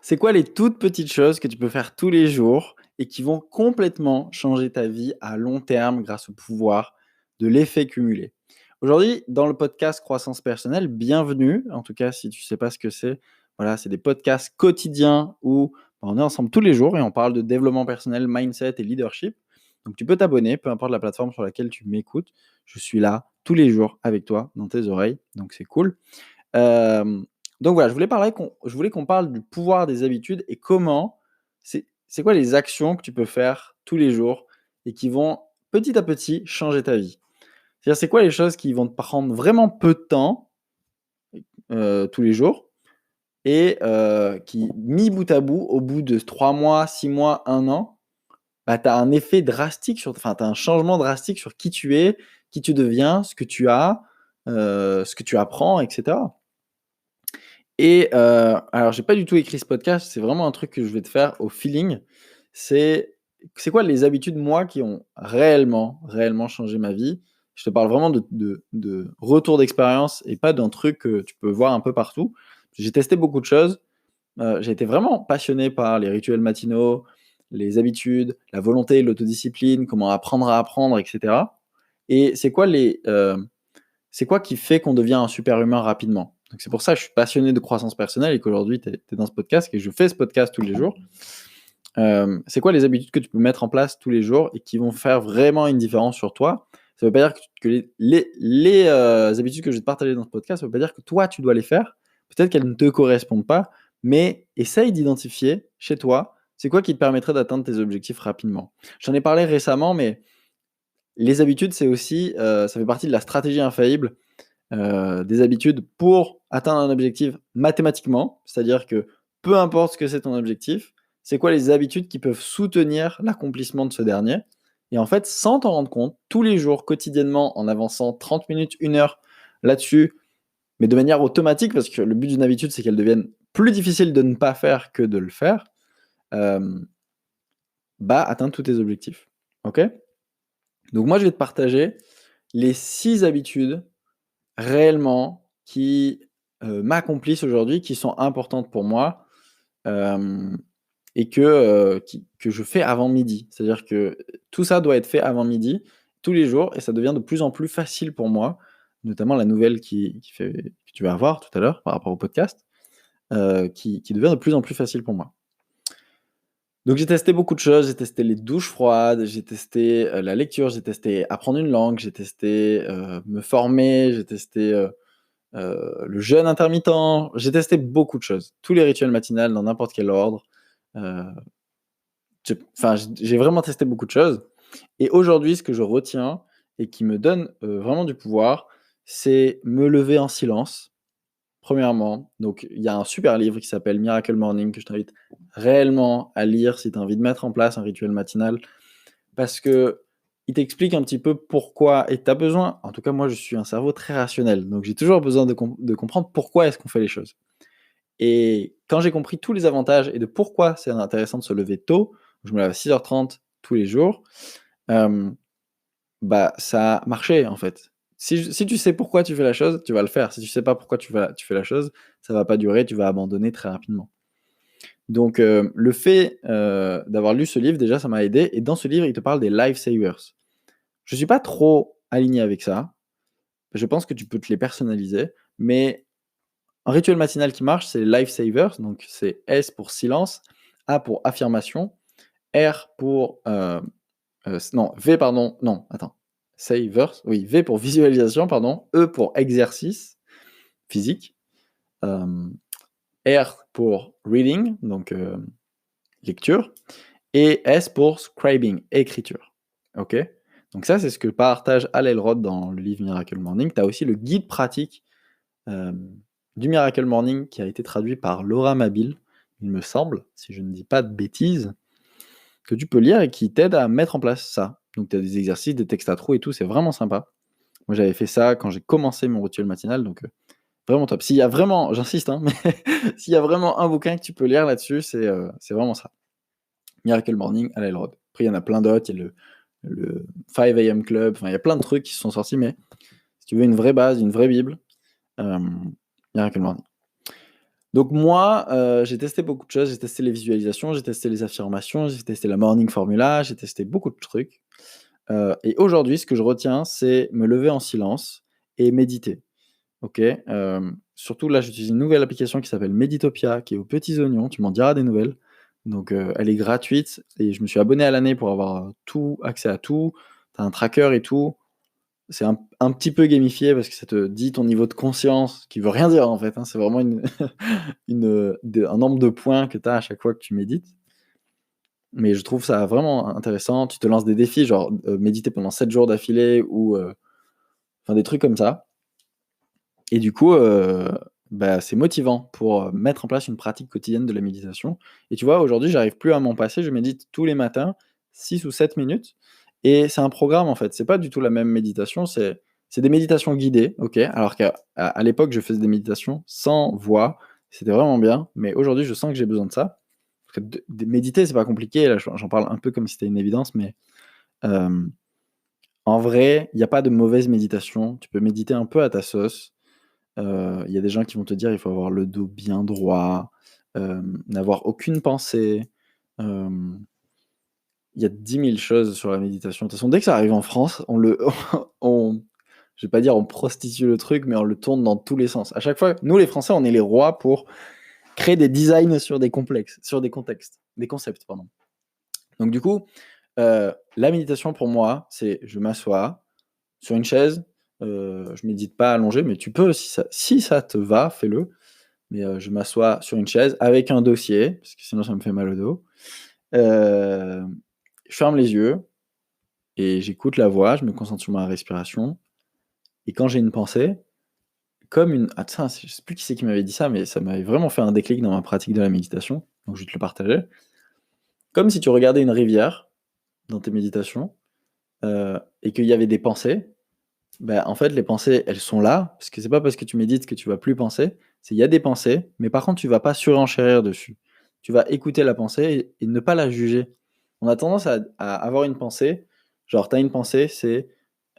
C'est quoi les toutes petites choses que tu peux faire tous les jours et qui vont complètement changer ta vie à long terme grâce au pouvoir de l'effet cumulé? Aujourd'hui, dans le podcast Croissance personnelle, bienvenue. En tout cas, si tu ne sais pas ce que c'est, voilà, c'est des podcasts quotidiens où on est ensemble tous les jours et on parle de développement personnel, mindset et leadership. Donc, tu peux t'abonner, peu importe la plateforme sur laquelle tu m'écoutes. Je suis là tous les jours avec toi dans tes oreilles, donc c'est cool. Hem, donc voilà, je voulais qu'on parle du pouvoir des habitudes et comment c'est quoi les actions que tu peux faire tous les jours et qui vont petit à petit changer ta vie? C'est-à-dire, c'est quoi les choses qui vont te prendre vraiment peu de temps, tous les jours et qui, mis bout à bout, au bout de 3 mois, 6 mois, 1 an, bah, tu as un effet drastique tu as un changement drastique sur qui tu es, qui tu deviens, ce que tu as, ce que tu apprends et cetera. Et alors j'ai pas du tout écrit ce podcast, c'est vraiment un truc que je vais te faire au feeling. C'est c'est quoi les habitudes, moi, qui ont réellement changé ma vie? Je te parle vraiment de retour d'expérience et pas d'un truc que tu peux voir un peu partout. J'ai testé beaucoup de choses, j'ai été vraiment passionné par les rituels matinaux, les habitudes, la volonté, l'autodiscipline, comment apprendre à apprendre et cetera. Et c'est quoi qui fait qu'on devient un super humain rapidement? Donc c'est pour ça que je suis passionné de croissance personnelle et qu'aujourd'hui tu es dans ce podcast et que je fais ce podcast tous les jours. C'est quoi les habitudes que tu peux mettre en place tous les jours et qui vont faire vraiment une différence sur toi? Ça veut pas dire que les habitudes que je vais te partager dans ce podcast, ça veut pas dire que toi tu dois les faire. Peut-être qu'elles ne te correspondent pas, mais essaye d'identifier chez toi, c'est quoi qui te permettrait d'atteindre tes objectifs rapidement. J'en ai parlé récemment, mais les habitudes, c'est aussi, ça fait partie de la stratégie infaillible des habitudes pour atteindre un objectif mathématiquement. C'est-à-dire que peu importe ce que c'est ton objectif, c'est quoi les habitudes qui peuvent soutenir l'accomplissement de ce dernier. Et en fait, sans t'en rendre compte, tous les jours, quotidiennement, en avançant 30 minutes, 1 heure là-dessus, mais de manière automatique, parce que le but d'une habitude, c'est qu'elle devienne plus difficile de ne pas faire que de le faire, euh, bah, atteindre tous tes objectifs. Ok? Donc moi, je vais te partager les 6 habitudes réellement qui, m'accomplissent aujourd'hui, qui sont importantes pour moi, hem et que je fais avant midi. C'est-à-dire que tout ça doit être fait avant midi, tous les jours et ça devient de plus en plus facile pour moi, notamment la nouvelle que tu vas avoir tout à l'heure par rapport au podcast, qui devient de plus en plus facile pour moi. Donc j'ai testé beaucoup de choses, j'ai testé les douches froides, j'ai testé, la lecture, j'ai testé apprendre une langue, j'ai testé, me former, j'ai testé, le jeûne intermittent, j'ai testé beaucoup de choses. Tous les rituels matinales dans n'importe quel ordre, heu, j'ai vraiment testé beaucoup de choses et aujourd'hui, ce que je retiens et qui me donne, vraiment du pouvoir, c'est me lever en silence, premièrement. Donc il y a un super livre qui s'appelle Miracle Morning que je t'invite réellement à lire si tu as envie de mettre en place un rituel matinal parce qu'il t'explique un petit peu pourquoi et tu as besoin en tout cas moi je suis un cerveau très rationnel, donc j'ai toujours besoin de comprendre pourquoi est-ce qu'on fait les choses. Et quand j'ai compris tous les avantages et de pourquoi c'est intéressant de se lever tôt, je me lève à 6h30 tous les jours, hem, bah, ça a marché en fait. Si tu sais pourquoi tu fais la chose, tu vas le faire. Si tu sais pas pourquoi tu fais la chose, ça va pas durer, tu vas abandonner très rapidement. Donc le fait, d'avoir lu ce livre déjà ça m'a aidé et dans ce livre, il te parle des life savers. Je suis pas trop aligné avec ça. Je pense que tu peux te les personnaliser, mais un rituel matinal qui marche, c'est les life savers, donc c'est S pour silence, A pour affirmation, R pour, non, V pardon, non, attends, savers, oui, V pour visualisation, pardon, E pour exercice physique, hem, R pour reading, donc lecture et S pour scribing, écriture. OK? Donc ça, c'est ce que partage Hal Elrod dans le livre Miracle Morning. Tu as aussi le guide pratique, hem, du Miracle Morning qui a été traduit par Laura Mabille, il me semble, si je ne dis pas de bêtises, que tu peux lire et qui t'aide à mettre en place ça. Donc tu as des exercices, des textes à trous et tout, c'est vraiment sympa. Moi, j'avais fait ça quand j'ai commencé mon rituel matinal, donc vraiment top. S'il y a vraiment j'insiste, hein, mais s'il y a vraiment un bouquin que tu peux lire là-dessus, c'est vraiment ça. Miracle Morning, Hal Elrod. Après, il y en a plein d'autres, il y a le 5 AM Club, enfin, il y a plein de trucs qui se sont sortis, mais si tu veux une vraie base, une vraie bible, Miracle Morning. Donc moi, j'ai testé beaucoup de choses. J'ai testé les visualisations, j'ai testé les affirmations, j'ai testé la morning formula, j'ai testé beaucoup de trucs. Et aujourd'hui, ce que je retiens, c'est me lever en silence et méditer. OK? Surtout là, j'utilise une nouvelle application qui s'appelle Meditopia, qui est aux petits oignons, tu m'en diras des nouvelles. Donc, elle est gratuite et je me suis abonné à l'année pour avoir, tout accès à tout. Tu as un tracker et tout. C'est un petit peu gamifié parce que ça te dit ton niveau de conscience, qui veut rien dire en fait, hein. C'est vraiment une un nombre de points que tu as à chaque fois que tu médites. Mais je trouve ça vraiment intéressant. Tu te lances des défis, genre, méditer pendant 7 jours d'affilée ou, enfin des trucs comme ça. Et du coup, bah, c'est motivant pour, mettre en place une pratique quotidienne de la méditation. Et tu vois, aujourd'hui, j'arrive plus à m'en passer. Je médite tous les matins, 6 ou 7 minutes, et c'est un programme, en fait. C'est pas du tout la même méditation, c'est des méditations guidées, OK, alors qu'à l'époque, je faisais des méditations sans voix, c'était vraiment bien, mais aujourd'hui, je sens que j'ai besoin de ça. Parce que de méditer, c'est pas compliqué, là, j'en parle un peu comme si c'était une évidence, mais, hem, en vrai, il y a pas de mauvaise méditation. Tu peux méditer un peu à ta sauce. Il y a des gens qui vont te dire: «Il faut avoir le dos bien droit, n'avoir aucune pensée». Hem, il y a 10 000 choses sur la méditation. De toute façon, dès que ça arrive en France, on le on je vais pas dire on prostitue le truc, mais on le tourne dans tous les sens. À chaque fois, nous les Français, on est les rois pour créer des designs sur des contextes, des concepts, pardon. Donc du coup, la méditation pour moi, c'est je m'assois sur une chaise, je médite pas allongé, mais tu peux si ça te va, fais-le. Mais, je m'assois sur une chaise avec un dossier, parce que sinon ça me fait mal au dos. Je ferme les yeux et j'écoute la voix, je me concentre sur ma respiration, et quand j'ai une pensée, comme une ah ça, je sais plus qui c'est qui m'avait dit ça, mais ça m'avait vraiment fait un déclic dans ma pratique de la méditation, donc je vais te le partager. Comme si tu regardais une rivière dans tes méditations, et qu'il y avait des pensées. Bah, en fait, les pensées, elles sont là, parce que c'est pas parce que tu médites que tu vas plus penser. C'est il y a des pensées, mais par contre, tu vas pas surenchérir dessus. Tu vas écouter la pensée et ne pas la juger. On a tendance à avoir une pensée, genre tu as une pensée, c'est,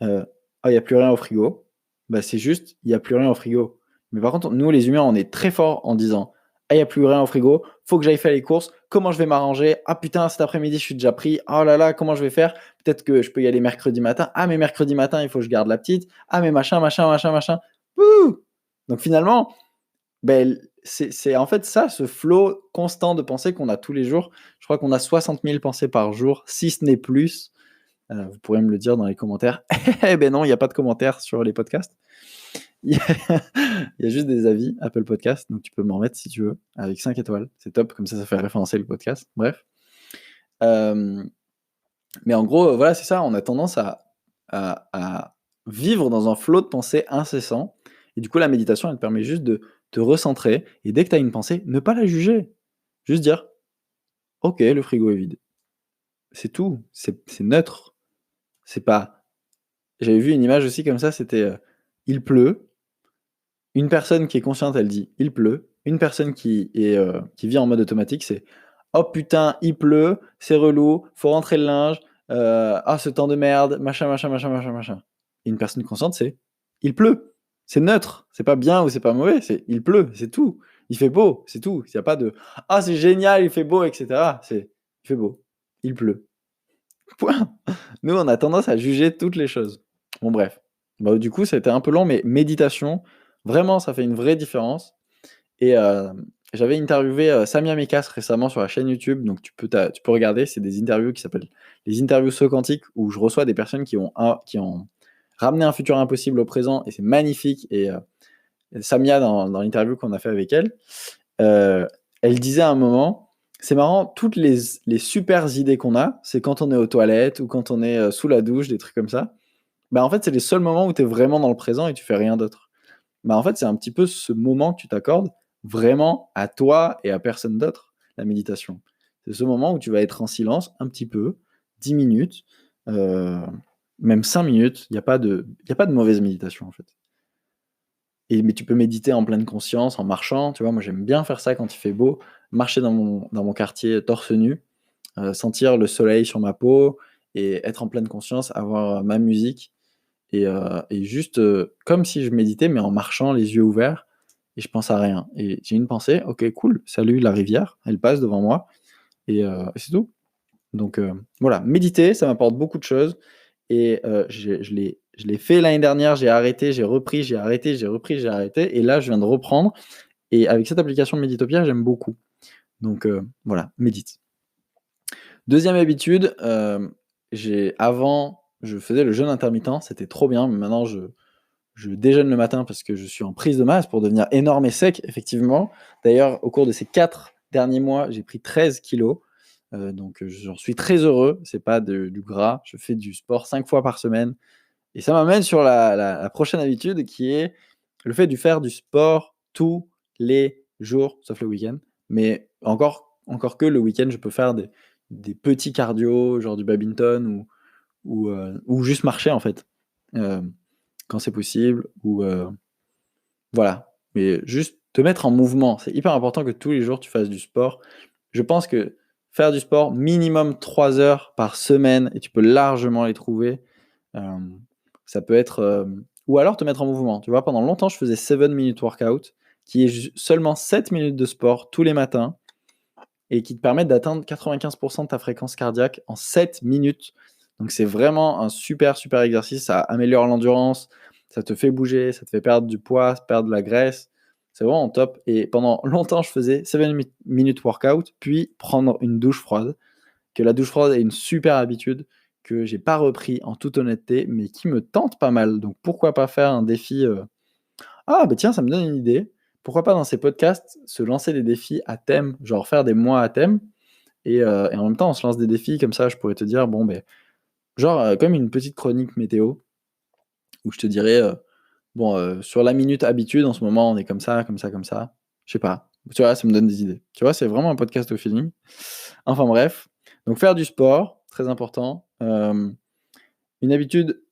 «Ah, il y a plus rien au frigo». Bah, c'est juste, il y a plus rien au frigo. Mais par contre, nous les humains, on est très forts en disant: «Ah, il y a plus rien au frigo, faut que j'aille faire les courses. Comment je vais m'arranger? Ah putain, cet après-midi, je suis déjà pris. Oh là là, comment je vais faire? Peut-être que je peux y aller mercredi matin. Ah, mais mercredi matin, il faut que je garde la petite. Ah, mais machin, machin, machin, machin». Wouh! Donc finalement, beh, c'est en fait ça, ce flow constant de pensées qu'on a tous les jours. Je crois qu'on a 60 000 pensées par jour, si ce n'est plus. Vous pourrez me le dire dans les commentaires. Eh beh, non, il y a pas de commentaires sur les podcasts. Il y a il y a juste des avis Apple Podcast, donc tu peux m'en mettre si tu veux, avec 5 étoiles. C'est top, comme ça fait référencer le podcast. Bref. Hem Mais en gros, voilà, c'est ça, on a tendance à vivre dans un flot de pensées incessant, et du coup, la méditation, elle te permet juste de te recentrer, et dès que tu as une pensée, ne pas la juger. Juste dire: «OK, le frigo est vide». C'est tout, c'est neutre. C'est pas J'avais vu une image aussi comme ça, c'était, il pleut, une personne qui est consciente, elle dit: «Il pleut». Une personne qui vit en mode automatique, c'est: «Oh putain, il pleut, c'est relou, faut rentrer le linge, ah ce temps de merde, machin, machin, machin, machin, machin». Et une personne consciente, c'est: «Il pleut». C'est neutre, c'est pas bien ou c'est pas mauvais, c'est: «Il pleut», c'est tout. Il fait beau, c'est tout. Il y a pas de: «Ah c'est génial, il fait beau» et cetera. C'est: «Il fait beau, il pleut». Point. Nous, on a tendance à juger toutes les choses. Bon bref. Bah, du coup, ça a été un peu long, mais méditation, vraiment, ça fait une vraie différence. Et j'avais interviewé, Samia Mekas récemment sur la chaîne YouTube, donc tu peux regarder, c'est des interviews qui s'appellent les interviews So Quantiques, où je reçois des personnes qui ont ramené un futur impossible au présent, et c'est magnifique. Et Samia, dans l'interview qu'on a fait avec elle, heu, elle disait à un moment: «C'est marrant, toutes les supers idées qu'on a, c'est quand on est aux toilettes ou quand on est, sous la douche», des trucs comme ça. Bah, en fait, c'est les seuls moments où tu es vraiment dans le présent et tu fais rien d'autre. Bah, en fait, c'est un petit peu ce moment que tu t'accordes vraiment à toi et à personne d'autre, la méditation. C'est ce moment où tu vas être en silence un petit peu, 10 minutes, heu, même 5 minutes. Il y a pas de mauvaise méditation, en fait. Mais tu peux méditer en pleine conscience, en marchant, tu vois? Moi, j'aime bien faire ça quand il fait beau, marcher dans mon quartier torse nu, sentir le soleil sur ma peau et être en pleine conscience, avoir, ma musique, et juste, comme si je méditais, mais en marchant les yeux ouverts, et je pense à rien et j'ai une pensée: «OK, cool, salut la rivière», elle passe devant moi et c'est tout. Donc voilà, méditer, ça m'apporte beaucoup de choses et je l'ai fait l'année dernière, j'ai arrêté, j'ai repris, j'ai arrêté, j'ai repris, j'ai arrêté et là, je viens de reprendre et avec cette application Méditopia, j'aime beaucoup. Donc voilà, médite. Deuxième habitude, avant, je faisais le jeûne intermittent, c'était trop bien, mais maintenant je déjeune le matin parce que je suis en prise de masse pour devenir énorme et sec, effectivement. D'ailleurs, au cours de ces 4 derniers mois, j'ai pris 13 kilos, donc j'en suis très heureux. C'est pas du gras, je fais du sport 5 fois par semaine et ça m'amène sur la prochaine habitude qui est le fait de faire du sport tous les jours, sauf le week-end. Mais encore que le week-end, je peux faire des petits cardio, genre du badminton ou juste marcher, en fait, quand c'est possible voilà. Mais juste te mettre en mouvement, c'est hyper important que tous les jours tu fasses du sport. Je pense que faire du sport minimum 3 heures par semaine et tu peux largement les trouver. Hem, Ça peut être, ou alors te mettre en mouvement. Tu vois? Pendant longtemps, je faisais 7 minute workout, qui est ju seulement 7 minutes de sport tous les matins et qui te permettent d'atteindre 95 de ta fréquence cardiaque en 7 minutes. Donc c'est vraiment un super, super exercice. Ça améliore l'endurance, ça te fait bouger, ça te fait perdre du poids, perdre de la graisse. C'est vraiment top et pendant longtemps, je faisais 7 minute workout, puis prendre une douche froide, que la douche froide est une super habitude que j'ai pas repris en toute honnêteté, mais qui me tente pas mal. Donc pourquoi pas faire un défi, ah, bah, tiens, ça me donne une idée. Pourquoi pas dans ces podcasts se lancer des défis à thème, genre faire des mois à thème et en même temps on se lance des défis comme ça je pourrais te dire bon, beh, genre, comme une petite chronique météo où je te dirais, bon, sur la minute habitude en ce moment on est comme ça, comme ça, comme ça. Je sais pas, tu vois? Ça me donne des idées. Tu vois? C'est vraiment un podcast au feeling. Enfin bref, donc faire du sport, très important. Une habitude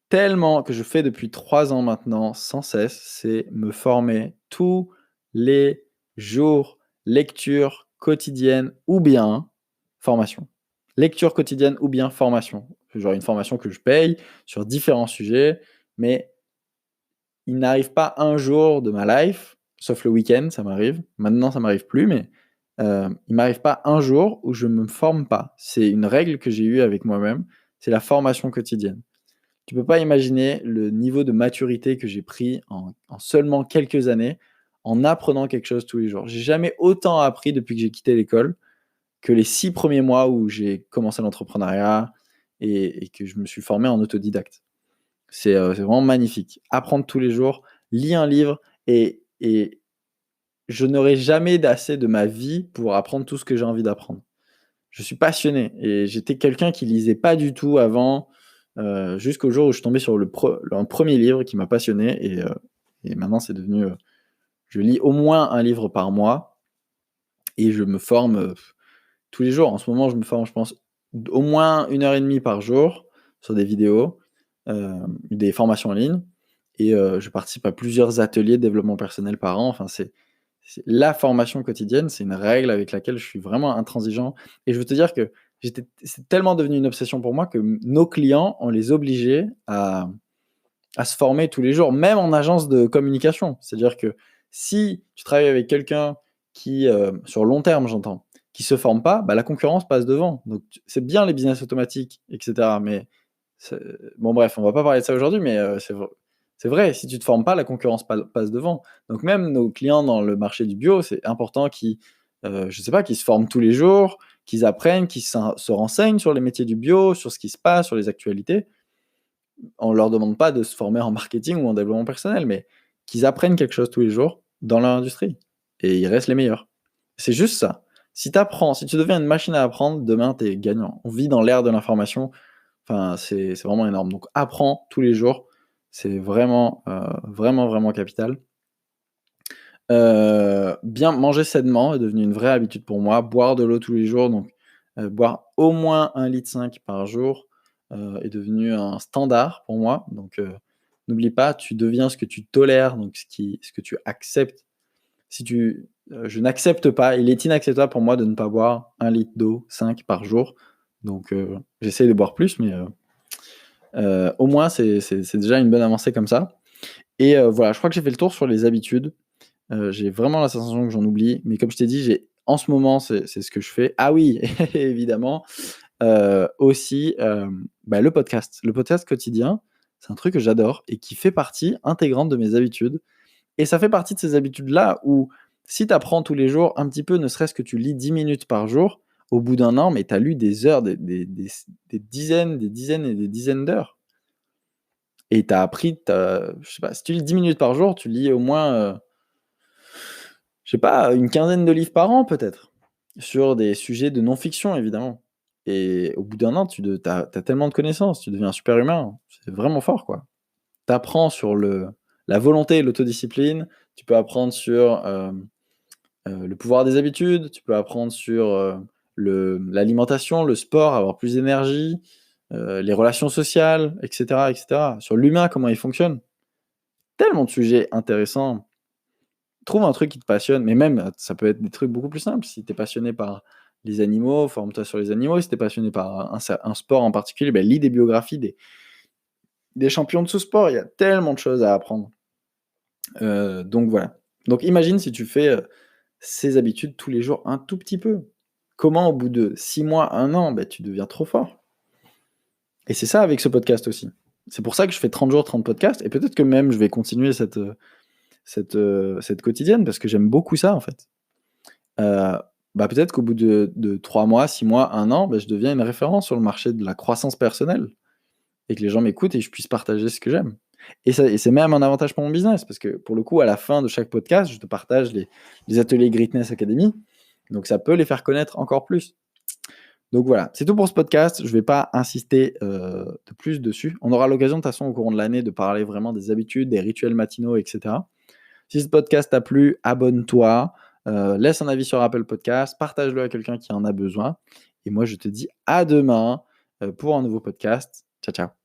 tellement que je fais depuis 3 ans maintenant sans cesse, c'est me former tous les jours. Lecture quotidienne ou bien formation. Lecture quotidienne ou bien formation. Genre une formation que je paye sur différents sujets, mais il n'arrive pas un jour de ma life, sauf le week-end, ça m'arrive. Maintenant, ça m'arrive plus, mais il m'arrive pas un jour où je me forme pas. C'est une règle que j'ai eue avec moi-même, c'est la formation quotidienne. Tu peux pas imaginer le niveau de maturité que j'ai pris en seulement quelques années, en apprenant quelque chose tous les jours. J'ai jamais autant appris depuis que j'ai quitté l'école que les 6 premiers mois où j'ai commencé l'entrepreneuriat et que je me suis formé en autodidacte. C'est vraiment magnifique. Apprendre tous les jours, lis un livre et je n'aurai jamais d'assez de ma vie pour apprendre tout ce que j'ai envie d'apprendre. Je suis passionné et j'étais quelqu'un qui lisait pas du tout avant, jusqu'au jour où je suis tombé sur un 1er livre qui m'a passionné et maintenant c'est devenu, je lis au moins un livre par mois et je me forme, tous les jours. En ce moment, je me forme, je pense, au moins 1 heure et demie par jour sur des vidéos, des formations en ligne et je participe à plusieurs ateliers de développement personnel par an. Enfin, c'est la formation quotidienne, c'est une règle avec laquelle je suis vraiment intransigeant et je veux te dire que c'est tellement devenu une obsession pour moi que nos clients, on les obligeait à se former tous les jours, même en agence de communication. C'est-à-dire que si tu travailles avec quelqu'un qui, sur long terme j'entends, qui se forme pas, bah, la concurrence passe devant. Donc c'est bien les business automatiques et cetera, mais c'est bon bref, on va pas parler de ça aujourd'hui, mais c'est vrai, si tu te formes pas, la concurrence passe devant. Donc même nos clients dans le marché du bio, c'est important qu'ils, je sais pas, qu'ils se forment tous les jours, qu'ils apprennent, qu'ils se renseignent sur les métiers du bio, sur ce qui se passe, sur les actualités. On leur demande pas de se former en marketing ou en développement personnel, mais qu'ils apprennent quelque chose tous les jours dans leur industrie et ils restent les meilleurs. C'est juste ça. Si tu deviens une machine à apprendre, demain tu es gagnant. On vit dans l'ère de l'information, enfin c'est vraiment énorme. Donc apprends tous les jours, c'est vraiment, vraiment, vraiment capital. Bien manger sainement est devenu une vraie habitude pour moi. Boire de l'eau tous les jours, donc boire au moins 1,5 litre par jour, est devenu un standard pour moi. Donc n'oublie pas, tu deviens ce que tu tolères, donc ce que tu acceptes. Si tu Je n'accepte pas, il est inacceptable pour moi de ne pas boire 1 litre d'eau 5 par jour. Donc j'essaye de boire plus, mais au moins c'est déjà une bonne avancée comme ça et voilà, je crois que j'ai fait le tour sur les habitudes. J'ai vraiment la sensation que j'en oublie, mais comme je t'ai dit, en ce moment, c'est ce que je fais. Ah oui, évidemment, aussi, le podcast. Le podcast quotidien, c'est un truc que j'adore et qui fait partie intégrante de mes habitudes et ça fait partie de ces habitudes-là où si tu apprends tous les jours un petit peu, ne serait-ce que tu lis 10 minutes par jour, au bout d'un an, mais tu as lu des heures, des dizaines et des dizaines d'heures et tu as appris, je sais pas, si tu lis 10 minutes par jour, tu lis au moins, je sais pas, une quinzaine de livres par an peut-être, sur des sujets de non-fiction évidemment et au bout d'un an, tu as tellement de connaissances, tu deviens un super humain. C'est vraiment fort, quoi. Tu apprends sur la volonté et l'autodiscipline, tu peux apprendre sur, le pouvoir des habitudes, tu peux apprendre sur, l'alimentation, le sport, avoir plus d'énergie, les relations sociales et cetera. Sur l'humain, comment il fonctionne. Tellement de sujets intéressants. Trouve un truc qui te passionne, mais même, ça peut être des trucs beaucoup plus simples. Si tu es passionné par les animaux, forme-toi sur les animaux. Si tu es passionné par un sport en particulier, lis des biographies des champions de ce sport. Il y a tellement de choses à apprendre. Donc voilà. Donc imagine si tu fais, ces habitudes tous les jours un tout petit peu. Comment au bout de 6 mois, 1 an, tu deviens trop fort. Et c'est ça avec ce podcast aussi. C'est pour ça que je fais 30 jours, 30 podcasts et peut-être que même je vais continuer cette quotidienne parce que j'aime beaucoup ça, en fait. Peut-être qu'au bout de 3 mois, 6 mois, 1 an, je deviens une référence sur le marché de la croissance personnelle et que les gens m'écoutent et je puisse partager ce que j'aime. Et c'est même un avantage pour mon business parce que, pour le coup, à la fin de chaque podcast, je te partage les ateliers Greatness Academy, donc ça peut les faire connaître encore plus. Donc voilà, c'est tout pour ce podcast. Je ne vais pas insister, de plus dessus. On aura l'occasion de toute façon au courant de l'année de parler vraiment des habitudes, des rituels matinaux et cetera. Si ce podcast t'a plu, abonne-toi, laisse un avis sur Apple Podcast, partage-le à quelqu'un qui en a besoin et moi je te dis à demain, pour un nouveau podcast. Ciao, ciao.